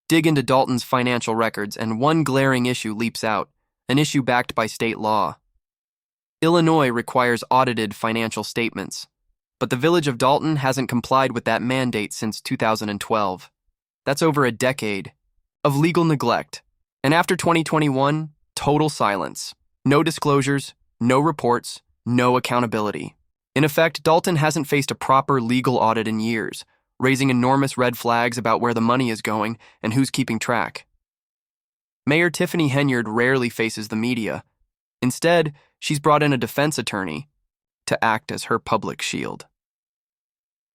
Dig into Dalton's financial records, and one glaring issue leaps out, an issue backed by state law. Illinois requires audited financial statements, but the village of Dalton hasn't complied with that mandate since 2012. That's over a decade of legal neglect. And after 2021, total silence. No disclosures, no reports, no accountability. In effect, Dalton hasn't faced a proper legal audit in years, raising enormous red flags about where the money is going and who's keeping track. Mayor Tiffany Henyard rarely faces the media. Instead, she's brought in a defense attorney to act as her public shield.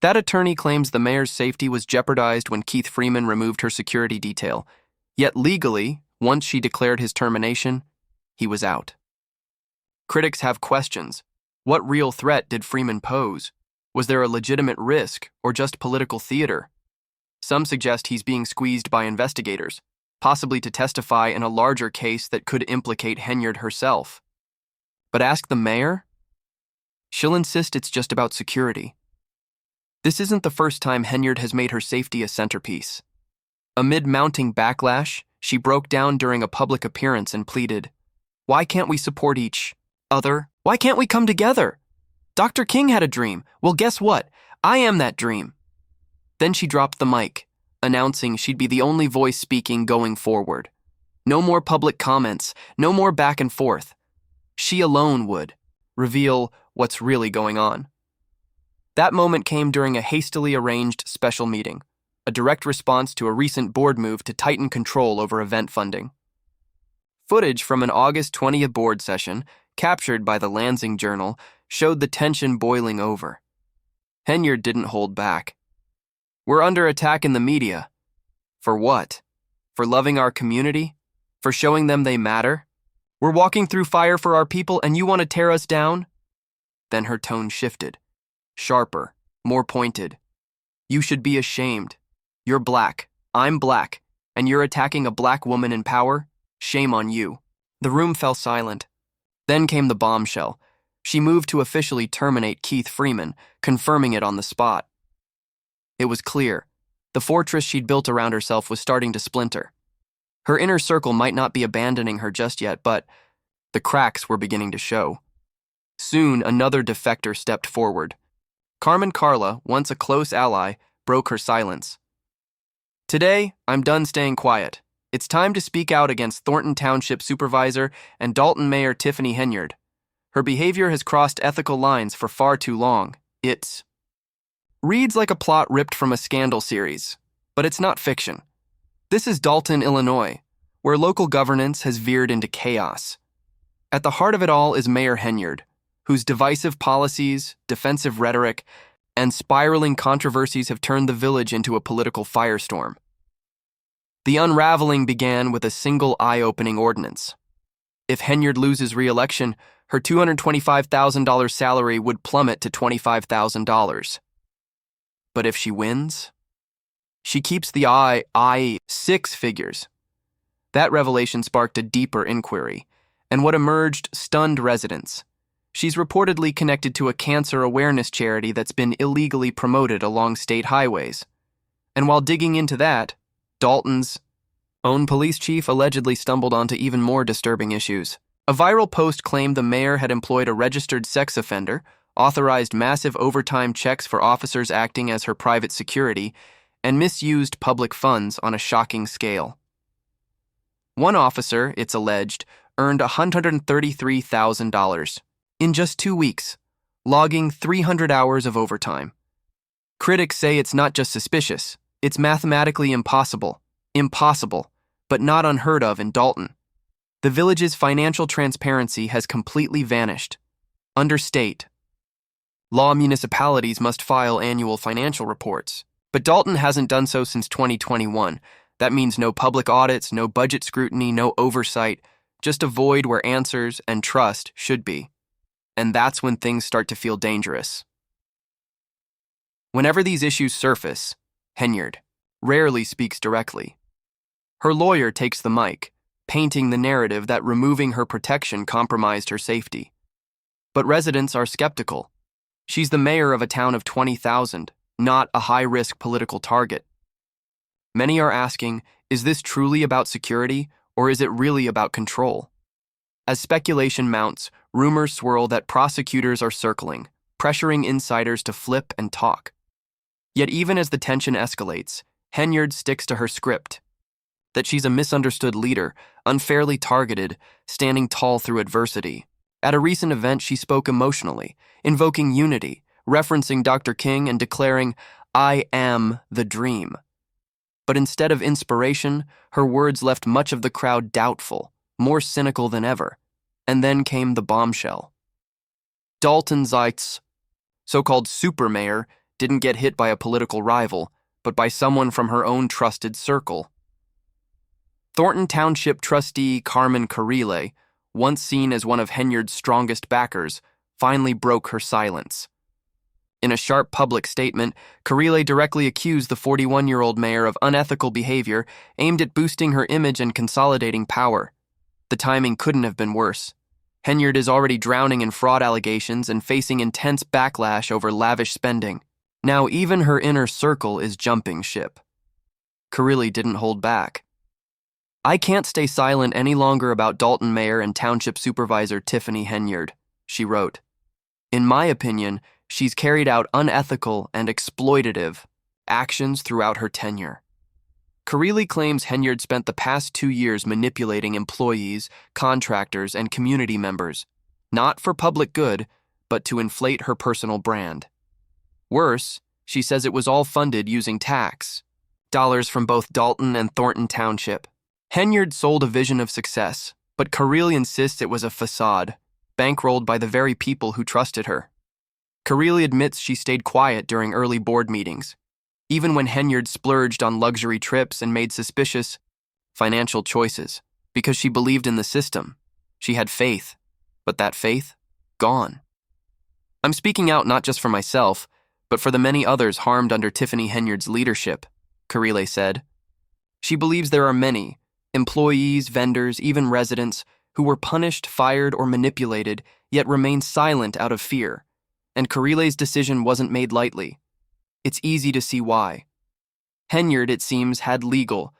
That attorney claims the mayor's safety was jeopardized when Keith Freeman removed her security detail, yet legally, once she declared his termination, he was out. Critics have questions. What real threat did Freeman pose? Was there a legitimate risk or just political theater? Some suggest he's being squeezed by investigators, possibly to testify in a larger case that could implicate Henyard herself. But ask the mayor? She'll insist it's just about security. This isn't the first time Henyard has made her safety a centerpiece. Amid mounting backlash, she broke down during a public appearance and pleaded, "Why can't we support each other? Why can't we come together? Dr. King had a dream. Well, guess what? I am that dream." Then she dropped the mic, announcing she'd be the only voice speaking going forward. No more public comments, no more back and forth. She alone would reveal what's really going on. That moment came during a hastily arranged special meeting, a direct response to a recent board move to tighten control over event funding. Footage from an August 20th board session, captured by the Lansing Journal, showed the tension boiling over. Henyard didn't hold back. "We're under attack in the media. For what? For loving our community? For showing them they matter? We're walking through fire for our people and you want to tear us down?" Then her tone shifted. Sharper, more pointed. "You should be ashamed. You're black, I'm black, and you're attacking a black woman in power? Shame on you." The room fell silent. Then came the bombshell. She moved to officially terminate Keith Freeman, confirming it on the spot. It was clear. The fortress she'd built around herself was starting to splinter. Her inner circle might not be abandoning her just yet, but the cracks were beginning to show. Soon, another defector stepped forward. Carmen Carla, once a close ally, broke her silence. "Today, I'm done staying quiet. It's time to speak out against Thornton Township Supervisor and Dalton Mayor Tiffany Henyard. Her behavior has crossed ethical lines for far too long. It's..." Reads like a plot ripped from a Scandal series, but it's not fiction. This is Dalton, Illinois, where local governance has veered into chaos. At the heart of it all is Mayor Henyard, whose divisive policies, defensive rhetoric, and spiraling controversies have turned the village into a political firestorm. The unraveling began with a single eye-opening ordinance. If Henyard loses re-election, her $225,000 salary would plummet to $25,000. But if she wins, she keeps the six figures. That revelation sparked a deeper inquiry, and what emerged stunned residents. She's reportedly connected to a cancer awareness charity that's been illegally promoted along state highways. And while digging into that, Dalton's own police chief allegedly stumbled onto even more disturbing issues. A viral post claimed the mayor had employed a registered sex offender, authorized massive overtime checks for officers acting as her private security, and misused public funds on a shocking scale. One officer, it's alleged, earned $133,000 in just 2 weeks, logging 300 hours of overtime. Critics say it's not just suspicious, it's mathematically impossible. Impossible, but not unheard of in Dalton. The village's financial transparency has completely vanished. Under state law, municipalities must file annual financial reports, but Dalton hasn't done so since 2021. That means no public audits, no budget scrutiny, no oversight, just a void where answers and trust should be. And that's when things start to feel dangerous. Whenever these issues surface, Henyard rarely speaks directly. Her lawyer takes the mic, painting the narrative that removing her protection compromised her safety. But residents are skeptical. She's the mayor of a town of 20,000, not a high-risk political target. Many are asking, is this truly about security, or is it really about control? As speculation mounts, rumors swirl that prosecutors are circling, pressuring insiders to flip and talk. Yet even as the tension escalates, Henyard sticks to her script, that she's a misunderstood leader, unfairly targeted, standing tall through adversity. At a recent event, she spoke emotionally, invoking unity, referencing Dr. King and declaring, "I am the dream." But instead of inspiration, her words left much of the crowd doubtful, more cynical than ever. And then came the bombshell. Dalton Zeitz, so-called super mayor, didn't get hit by a political rival, but by someone from her own trusted circle. Thornton Township trustee Carmen Carrile, once seen as one of Henyard's strongest backers, finally broke her silence. In a sharp public statement, Carrile directly accused the 41-year-old mayor of unethical behavior aimed at boosting her image and consolidating power. The timing couldn't have been worse. Henyard is already drowning in fraud allegations and facing intense backlash over lavish spending. Now even her inner circle is jumping ship. Carille didn't hold back. "I can't stay silent any longer about Dalton Mayor and Township Supervisor Tiffany Henyard," she wrote. "In my opinion, she's carried out unethical and exploitative actions throughout her tenure." Carille claims Henyard spent the past 2 years manipulating employees, contractors, and community members, not for public good, but to inflate her personal brand. Worse, she says it was all funded using tax dollars from both Dalton and Thornton Township. Henyard sold a vision of success, but Carille insists it was a facade, bankrolled by the very people who trusted her. Carille admits she stayed quiet during early board meetings, even when Henyard splurged on luxury trips and made suspicious financial choices, because she believed in the system. She had faith, but that faith, gone. "I'm speaking out not just for myself, but for the many others harmed under Tiffany Henyard's leadership," Carille said. She believes there are many, employees, vendors, even residents, who were punished, fired, or manipulated, yet remained silent out of fear. And Carille's decision wasn't made lightly. It's easy to see why. Henyard, it seems, had legal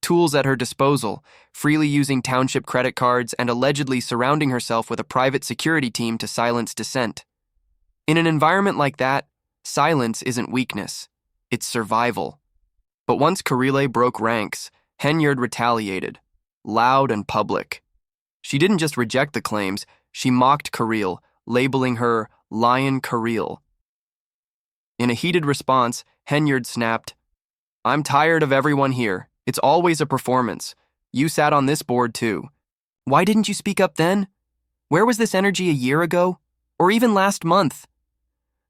tools at her disposal, freely using township credit cards and allegedly surrounding herself with a private security team to silence dissent. In an environment like that, silence isn't weakness, it's survival. But once Carille broke ranks, Henyard retaliated, loud and public. She didn't just reject the claims, she mocked Carille, labeling her Lion Carille. In a heated response, Henyard snapped, "I'm tired of everyone here. It's always a performance. You sat on this board too. Why didn't you speak up then? Where was this energy a year ago? Or even last month?"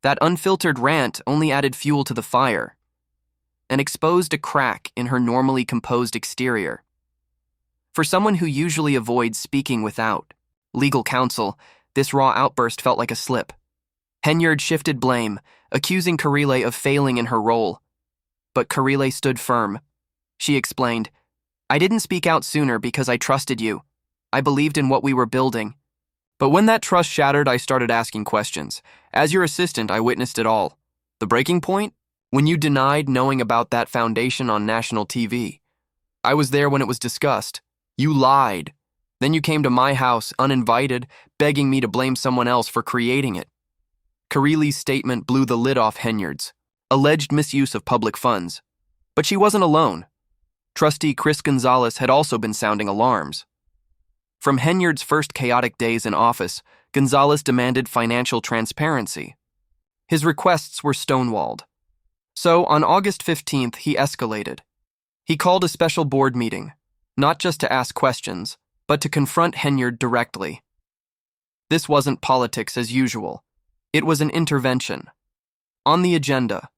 That unfiltered rant only added fuel to the fire and exposed a crack in her normally composed exterior. For someone who usually avoids speaking without legal counsel, this raw outburst felt like a slip. Henyard shifted blame, accusing Carille of failing in her role. But Carille stood firm. She explained, "I didn't speak out sooner because I trusted you. I believed in what we were building. But when that trust shattered, I started asking questions. As your assistant, I witnessed it all. The breaking point? When you denied knowing about that foundation on national TV. I was there when it was discussed. You lied. Then you came to my house, uninvited, begging me to blame someone else for creating it." Carille's statement blew the lid off Henyard's alleged misuse of public funds. But she wasn't alone. Trustee Chris Gonzalez had also been sounding alarms. From Henyard's first chaotic days in office, Gonzalez demanded financial transparency. His requests were stonewalled. So, on August 15th, he escalated. He called a special board meeting, not just to ask questions, but to confront Henyard directly. This wasn't politics as usual. It was an intervention. On the agenda,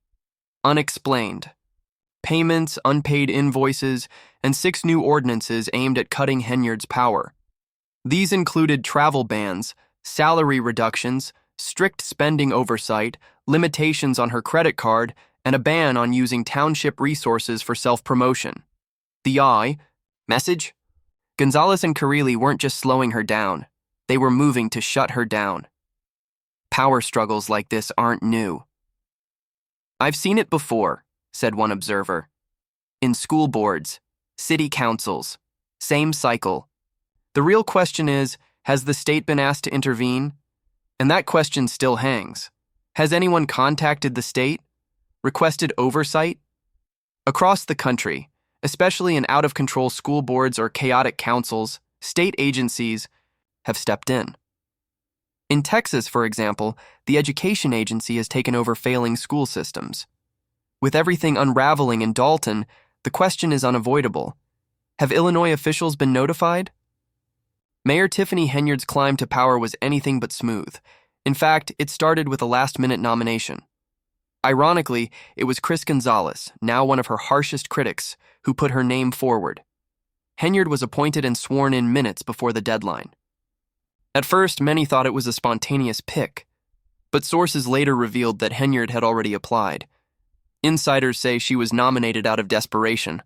unexplained. Payments, unpaid invoices, and 6 new ordinances aimed at cutting Henyard's power. These included travel bans, salary reductions, strict spending oversight, limitations on her credit card, and a ban on using township resources for self-promotion. The message? Gonzalez and Carille weren't just slowing her down. They were moving to shut her down. Power struggles like this aren't new. "I've seen it before," said one observer. in school boards, city councils. Same cycle. The real question is, has the state been asked to intervene? And that question still hangs. Has anyone contacted the state? Requested oversight? Across the country, especially in out-of-control school boards or chaotic councils, state agencies have stepped in. In Texas, for example, the education agency has taken over failing school systems. With everything unraveling in Dalton, the question is unavoidable. Have Illinois officials been notified? Mayor Tiffany Henyard's climb to power was anything but smooth. In fact, it started with a last-minute nomination. Ironically, it was Chris Gonzalez, now one of her harshest critics, who put her name forward. Henyard was appointed and sworn in minutes before the deadline. At first, many thought it was a spontaneous pick, but sources later revealed that Henyard had already applied. Insiders say she was nominated out of desperation,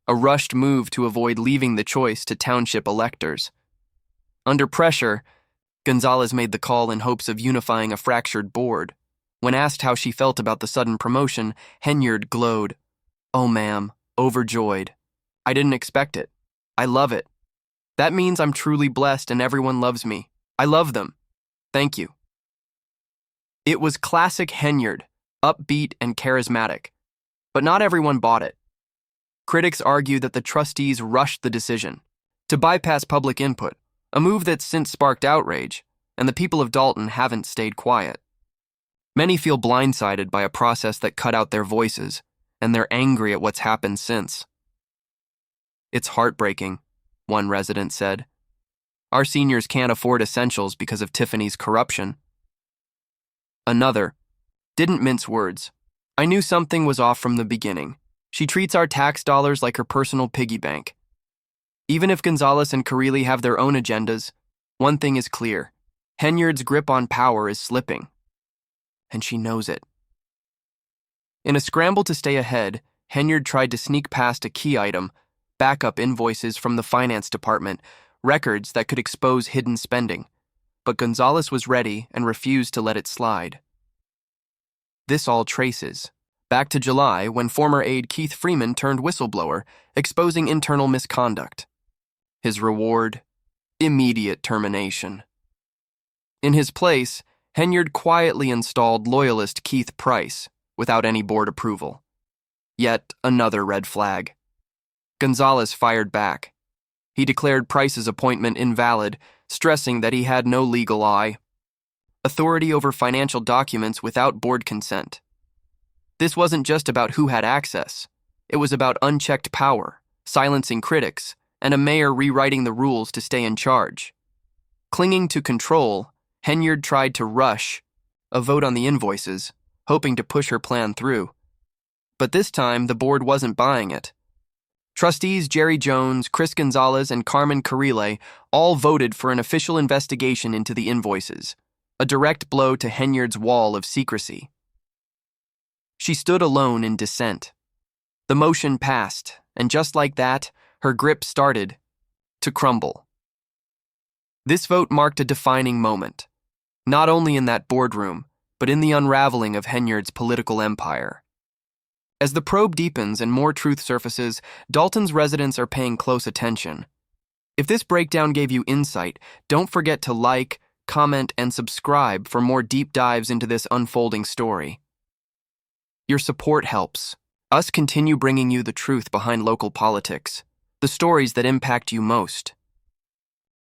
a rushed move to avoid leaving the choice to township electors. Under pressure, Gonzalez made the call in hopes of unifying a fractured board. When asked how she felt about the sudden promotion, Henyard glowed. "Oh, ma'am, overjoyed. I didn't expect it. I love it. That means I'm truly blessed and everyone loves me. I love them. Thank you." It was classic Henyard, upbeat and charismatic. But not everyone bought it. Critics argue that the trustees rushed the decision to bypass public input, a move that's since sparked outrage, and the people of Dalton haven't stayed quiet. Many feel blindsided by a process that cut out their voices, and they're angry at what's happened since. "It's heartbreaking," one resident said. "Our seniors can't afford essentials because of Tiffany's corruption." Another didn't mince words. "I knew something was off from the beginning. She treats our tax dollars like her personal piggy bank." Even if Gonzalez and Carrilli have their own agendas, one thing is clear. Henyard's grip on power is slipping. And she knows it. In a scramble to stay ahead, Henyard tried to sneak past a key item, backup invoices from the finance department, records that could expose hidden spending. But Gonzalez was ready and refused to let it slide. This all traces back to July, when former aide Keith Freeman turned whistleblower, exposing internal misconduct. His reward? Immediate termination. In his place, Henyard quietly installed loyalist Keith Price, without any board approval. Yet another red flag. Gonzalez fired back. He declared Price's appointment invalid, stressing that he had no legal authority over financial documents without board consent. This wasn't just about who had access. It was about unchecked power, silencing critics, and a mayor rewriting the rules to stay in charge. Clinging to control, Henyard tried to rush a vote on the invoices, hoping to push her plan through. But this time, the board wasn't buying it. Trustees Jerry Jones, Chris Gonzalez, and Carmen Carrilli all voted for an official investigation into the invoices, a direct blow to Henyard's wall of secrecy. She stood alone in dissent. The motion passed, and just like that, her grip started to crumble. This vote marked a defining moment, not only in that boardroom, but in the unraveling of Henyard's political empire. As the probe deepens and more truth surfaces, Dalton's residents are paying close attention. If this breakdown gave you insight, don't forget to like, comment, and subscribe for more deep dives into this unfolding story. Your support helps us continue bringing you the truth behind local politics, the stories that impact you most.